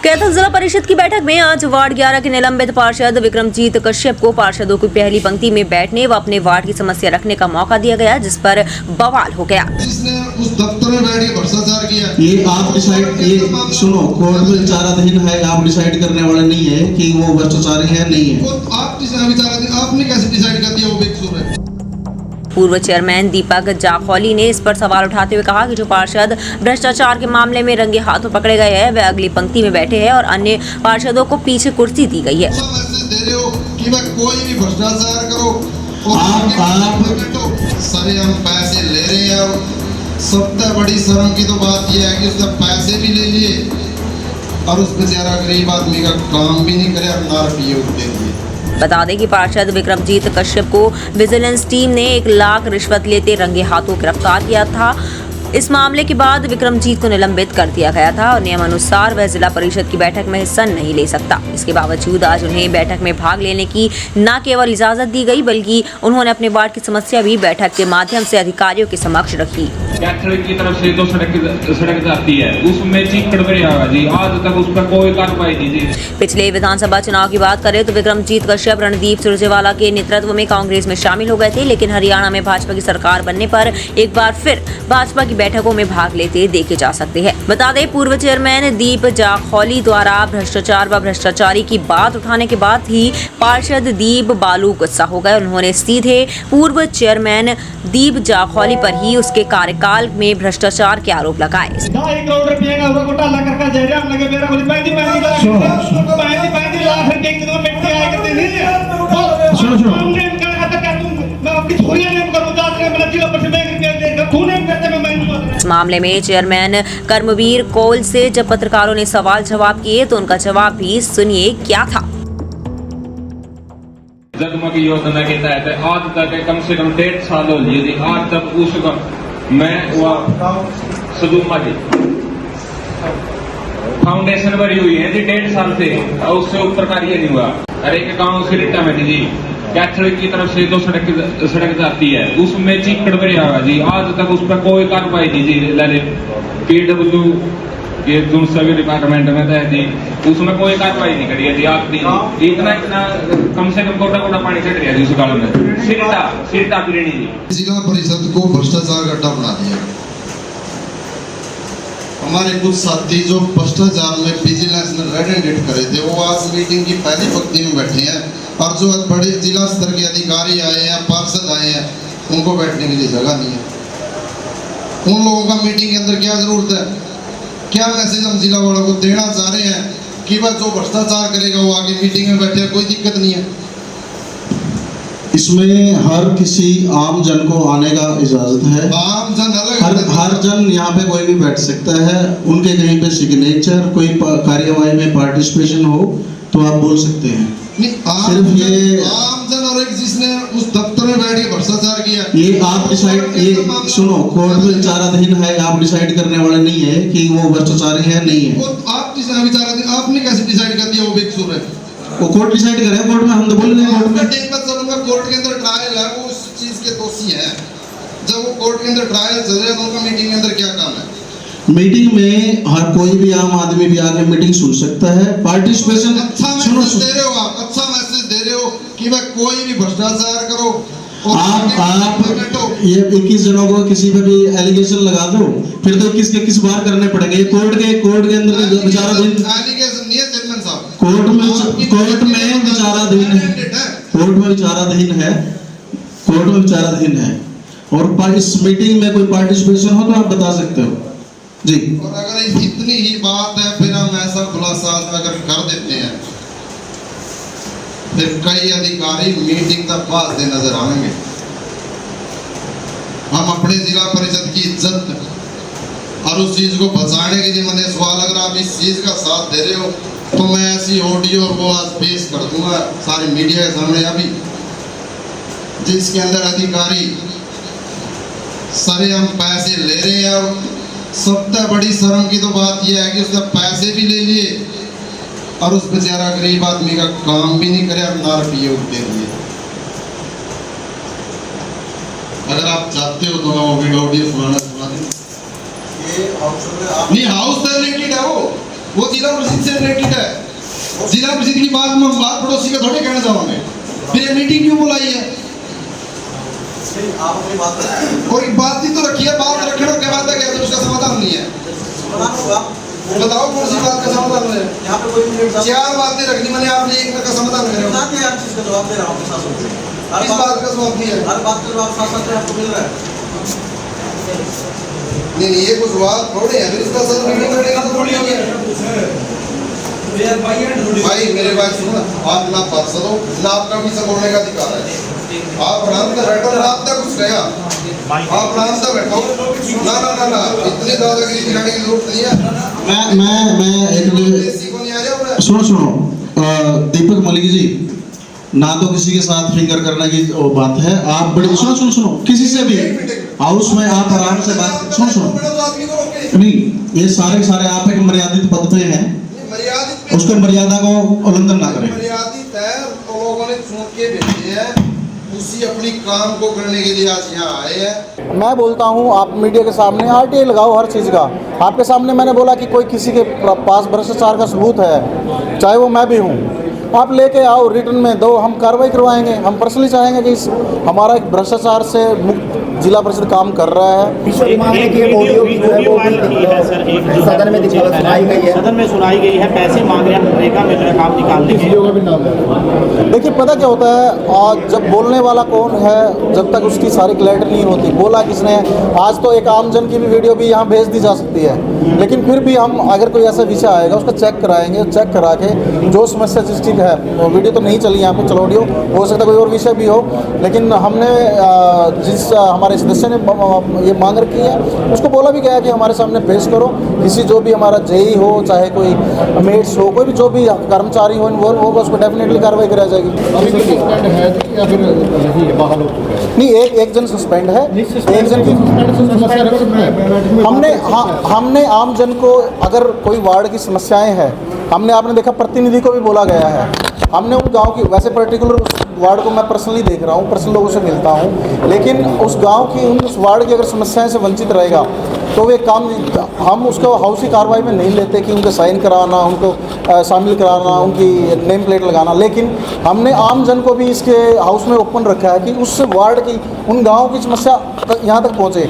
कैथल जिला परिषद की बैठक में आज वार्ड 11 के निलंबित पार्षद विक्रमजीत कश्यप को पार्षदों की पहली पंक्ति में बैठने व अपने वार्ड की समस्या रखने का मौका दिया गया, जिस पर बवाल हो गया। जिसने उस दफ्तर में बैठ के भ्रष्टाचार किया, ये आप डिसाइड, ये सुनो, कोर्ट में विचाराधीन है, आप डिसाइड करने वाले नहीं है कि वो भ्रष्टाचारी है नहीं है। वो आप विचाराधीन, आपने कैसे डिसाइड कर दिया वो बेकसूर है? पूर्व चेयरमैन दीपक जाखौली ने इस पर सवाल उठाते हुए कहा कि जो पार्षद भ्रष्टाचार के मामले में रंगे हाथों पकड़े गए हैं वे अगली पंक्ति में बैठे हैं और अन्य पार्षदों को पीछे कुर्सी दी गई है। मैसेज दे रहे हो कि भाई कोई भी भ्रष्टाचार करो, सारे हम पैसे ले रहे हैं और सबसे बड़ी शर्म की तो बात यह है कि उसने पैसे भी ले लिए और उस बेचारा गरीब आदमी का काम भी नहीं करे और ना रुपये दे दिए। बता दें कि पार्षद विक्रमजीत कश्यप को विजिलेंस टीम ने 1 लाख रिश्वत लेते रंगे हाथों गिरफ्तार किया था। इस मामले के बाद विक्रमजीत को निलंबित कर दिया गया था और नियमानुसार वह जिला परिषद की बैठक में हिस्सा नहीं ले सकता। इसके बावजूद आज उन्हें बैठक में भाग लेने की न केवल इजाजत दी गई बल्कि उन्होंने अपने वार्ड की समस्या भी बैठक के माध्यम से अधिकारियों के समक्ष रखी। कैथल की तरफ से जो सड़क जाती है उसमें चीकड़ भरा हुआ जी, आज तक उस पर कोई कार्रवाई नहीं जी। पिछले विधानसभा चुनाव की बात करें तो विक्रमजीत कश्यप रणदीप सुरजेवाला के नेतृत्व में कांग्रेस में शामिल हो गए थे, लेकिन हरियाणा में भाजपा की सरकार बनने पर एक बार फिर भाजपा की बैठकों में भाग लेते देखे जा सकते हैं। बता दें पूर्व चेयरमैन दीप जाखौली द्वारा भ्रष्टाचार व भ्रष्टाचारी की बात उठाने के बाद ही पार्षद दीप बालू गुस्सा हो गए। उन्होंने सीधे पूर्व चेयरमैन दीप जाखौली पर ही उसके कार्यकाल में भ्रष्टाचार के आरोप लगाए। 2 करोड़ रुपए का घोटाला करके जा रहा हम लगे मेरा बोली 35 लाख रुपए की तो मिट्टी आए करते नहीं। सुनो हमने कहा था क्या तुम मैं आपकी थोड़ी नेम करूं जा रहे मेरा जिला पर से मैं देगा खून नेम करते मैं इस मामले में चेयरमैन कर्मवीर कौल से जब पत्रकारों ने सवाल जवाब किए तो उनका जवाब भी सुनिए क्या था। जगमग योजना के तहत आज तक कम से कम 1.5 साल हो लिए, आज तक उसका मैं सदुमा जी फाउंडेशन भरी हुई है जी 1.5 साल से, और उससे ऊपर कार्य नहीं हुआ। अरे के गाँव से रिटा में जी कैथल की तरफ से जो सड़क जाती है उसमें चीकड़ भरा हुआ जी, आज तक उस पर कोई कार्रवाई नहीं जी। PW ये तुम सभी डिपार्टमेंट में था जी, उसमें कोई कार्रवाई नहीं करी है जी। आपने इतना कम से कम कोटा पानी चढ़ गया जी उस गाँव में, सिरटा पिरणी जी। जिला परिषद को भ्रष्टाचार का अड्डा बना दिया। हमारे कुछ साथी जो भ्रष्टाचार में विजिलेंस में रेड एंडेड करे थे वो आज मीटिंग की पहली पंक्ति में बैठे हैं और जो बड़े जिला स्तर के अधिकारी आए हैं, पार्षद आए हैं, उनको बैठने के लिए जगह नहीं है। उन लोगों का मीटिंग के अंदर क्या जरूरत है? क्या मैसेज हम जिला वालों को देना चाह रहे हैं कि वह जो भ्रष्टाचार करेगा वो आगे मीटिंग में बैठे, कोई दिक्कत नहीं है। इसमें हर किसी आम जन को आने का इजाजत है। आम जन अलग हर जन यहाँ पे कोई भी बैठ सकता है। उनके कहीं पे सिग्नेचर कोई कार्यवाही में पार्टिसिपेशन हो तो आप बोल सकते हैं। सिर्फ ये आम जन और एक जिसने उस दफ्तर में बैठ के भ्रष्टाचार किया, ये आप डिसाइड, ये सुनो, कोर्ट में विचाराधीन है, आप डिसाइड करने वाले नहीं है कि वो भ्रष्टाचारी है नहीं है। वो आप विचाराधीन, आपने कैसे डिसाइड कर दिया वो बेकसूर है? वो कोर्ट डिसाइड करे, कोर्ट में हम तो बोल रहे हैं कोर्ट में चलूंगा, कोर्ट के अंदर ट्रायल है, वो उस चीज के दोषी है। जब वो कोर्ट के अंदर ट्रायल चल रहा है तो उनका मीटिंग के अंदर क्या काम है? मीटिंग में हर कोई भी आम आदमी भी आके मीटिंग सुन सकता है। पार्टिसिपेशन अच्छा मैसेज दे रहे हो, आप अच्छा मैसेज दे रहे हो कि भाई कोई भी भ्रष्टाचार करो। आप ये 21 जनों को किसी पे भी एलिगेशन लगा दो, फिर तो किस के किस बार करने पड़ेंगे। ये कोर्ट के अंदर विचाराधीन, एलिगेशन नहीं है चेयरमैन साहब, कोर्ट में विचाराधीन है, कोर्ट में विचाराधीन है। और इस मीटिंग में कोई पार्टिसिपेशन हो तो आप बता सकते हो जी। और अगर इतनी ही बात है फिर हम ऐसा खुलासा अगर कर देते हैं फिर कई अधिकारी मीटिंग तक पास नजर आएंगे। हम अपने जिला परिषद की इज्जत और उस चीज को बचाने के लिए मैंने सवाल, अगर आप इस चीज का साथ दे रहे हो तो मैं ऐसी ऑडियो और वो आज पेश कर दूंगा सारे मीडिया के सामने अभी, जिसके अंदर अधिकारी सारे हम पैसे ले रहे हैं और सबसे बड़ी शर्म की तो बात यह है कि उसने पैसे भी ले लिए और उस बेचारा गरीब आदमी का काम भी नहीं करे और ना रुपये दे दिए। अगर आप चाहते हो तो मैं वो वीडियो सुना दूं। ये हाउस से रिलेटेड है वो। वो जिला परिषद से रिलेटेड है। जिला परिषद की बात में बात पड़ोसी का थोड़ी कहना चाहूँगा मैं। फिर ये मीटिंग क्यों बुलाई है? कोई बात ही तो रखी है, बात रखने के बाद क्या तो उसका समाधान नहीं है। बताओ कौन सी बात का समाधान है? यहाँ पे कोई 4 बातें रखनी, मैंने आपने एक का समाधान करें। हर चीज का जवाब दे रहा हूँ इस बात का जवाब नहीं है। हर बात का जवाब साथ साथ आपको मिल रहा है। नहीं ये कुछ बात थोड़ी है, फिर इसका सब मीटिंग करेगा तो थोड़ी है। भाई मेरे बात सुनो, आप ना पार्षद हो ना आपका भी सब बोलने का अधिकार है। आप आराम से बैठो, ना आप तक कुछ कहेगा, आप आराम से बैठो। ना ना ना ना इतनी दादागिरी दिखाने की जरूरत नहीं है। मैं एक देसी को नहीं आ रहा है। सुनो दीपक मलिक जी, ना तो किसी के साथ फिंगर करने की वो बात है। आप बड़ी सुनो किसी से भी हाउस में आप आराम से बात सुनो नहीं, ये सारे आप एक मर्यादित पद पे हैं, उसको मर्यादा को उल्लंघन ना करें। मर्यादित है, तो लोगों ने चुन के भेजे हैं, उसी अपनी काम को करने के लिए आज यहाँ आए हैं। मैं बोलता हूँ आप मीडिया के सामने आरटीआई लगाओ हर चीज़ का। आपके सामने मैंने बोला कि कोई किसी के पास भ्रष्टाचार का सबूत है, चाहे वो मैं भी हूँ, आप लेके आओ, रिटर्न में दो, हम कार्रवाई करवाएंगे। हम पर्सनली चाहेंगे कि हमारा एक भ्रष्टाचार से मुक्त जिला परिषद काम कर रहा है। सदन में सुनाई गई है, पैसे मांग रहे हैं मनरेगा में काम निकालने के। देखिए पता क्या होता है, और जब बोलने वाला कौन है, जब तक उसकी सारी क्लैरिटी नहीं होती, बोला किसने। आज तो एक आमजन की भी वीडियो भी यहाँ भेज दी जा सकती है, लेकिन फिर भी हम अगर कोई ऐसा विषय आएगा उसका चेक कराएंगे। चेक करा के जो समस्या जिसकी है, वो वीडियो तो नहीं चली यहाँ पे, चलो ऑडियो हो सकता है कोई और विषय भी हो, लेकिन हमने जिस हमारे सदस्य ने ये मांग रखी है उसको बोला भी गया कि हमारे सामने पेश करो। किसी जो भी हमारा जेई हो, चाहे कोई मेट्स हो, कोई भी जो भी कर्मचारी हो इन्वॉल्व होगा, उस पर डेफिनेटली कार्रवाई कराई जाएगी। नहीं, एक जन सस्पेंड है, एक जन की हमने आम जन को, अगर कोई वार्ड की समस्याएं हैं, हमने आपने देखा प्रतिनिधि को भी बोला गया है। हमने उन गांव की, वैसे पर्टिकुलर उस वार्ड को मैं पर्सनली देख रहा हूँ, पर्सनल लोगों से मिलता हूँ, लेकिन उस गांव की, उस वार्ड की अगर समस्याएं से वंचित रहेगा तो वे काम हम उसको हाउस की कार्रवाई में नहीं लेते कि उनके साइन कराना, उनको शामिल कराना, उनकी नेम प्लेट लगाना। लेकिन हमने आम जन को भी इसके हाउस में ओपन रखा है कि उस वार्ड की, उन गाँव की समस्या यहाँ तक पहुँचे।